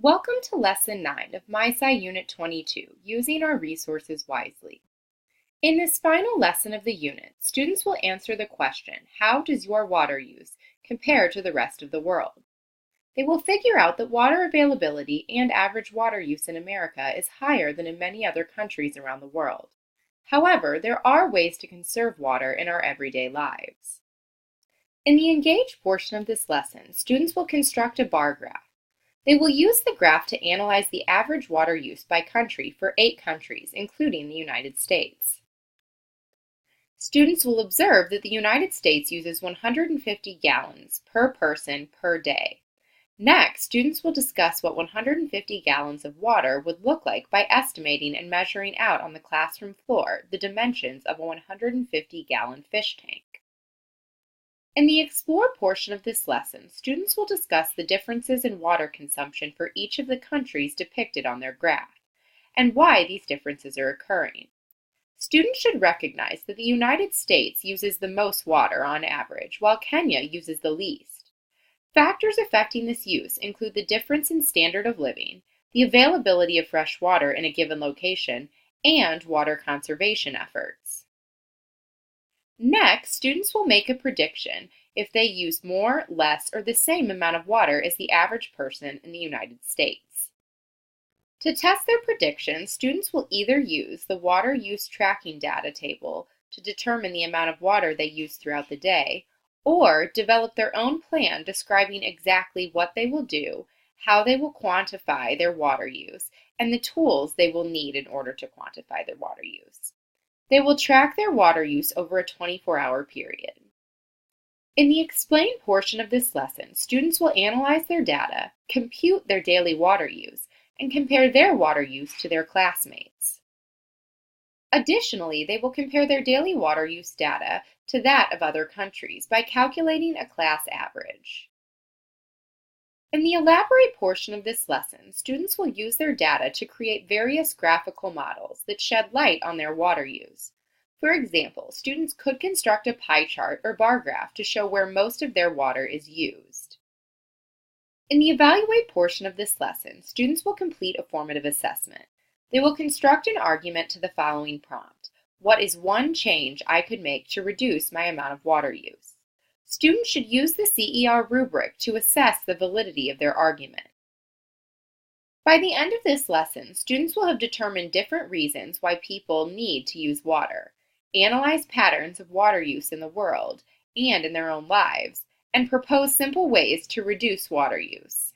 Welcome to Lesson 9 of MySci Unit 22, Using Our Resources Wisely. In this final lesson of the unit, students will answer the question, how does your water use compare to the rest of the world? They will figure out that water availability and average water use in America is higher than in many other countries around the world. However, there are ways to conserve water in our everyday lives. In the engaged portion of this lesson, students will construct a bar graph. They will use the graph to analyze the average water use by country for 8 countries, including the United States. Students will observe that the United States uses 150 gallons per person per day. Next, students will discuss what 150 gallons of water would look like by estimating and measuring out on the classroom floor the dimensions of a 150-gallon fish tank. In the Explore portion of this lesson, students will discuss the differences in water consumption for each of the countries depicted on their graph, and why these differences are occurring. Students should recognize that the United States uses the most water on average, while Kenya uses the least. Factors affecting this use include the difference in standard of living, the availability of fresh water in a given location, and water conservation efforts. Next, students will make a prediction if they use more, less, or the same amount of water as the average person in the United States. To test their prediction, students will either use the water use tracking data table to determine the amount of water they use throughout the day, or develop their own plan describing exactly what they will do, how they will quantify their water use, and the tools they will need in order to quantify their water use. They will track their water use over a 24-hour period. In the Explain portion of this lesson, students will analyze their data, compute their daily water use, and compare their water use to their classmates. Additionally, they will compare their daily water use data to that of other countries by calculating a class average. In the Elaborate portion of this lesson, students will use their data to create various graphical models that shed light on their water use. For example, students could construct a pie chart or bar graph to show where most of their water is used. In the Evaluate portion of this lesson, students will complete a formative assessment. They will construct an argument to the following prompt: what is one change I could make to reduce my amount of water use? Students should use the CER rubric to assess the validity of their argument. By the end of this lesson, students will have determined different reasons why people need to use water, analyze patterns of water use in the world and in their own lives, and propose simple ways to reduce water use.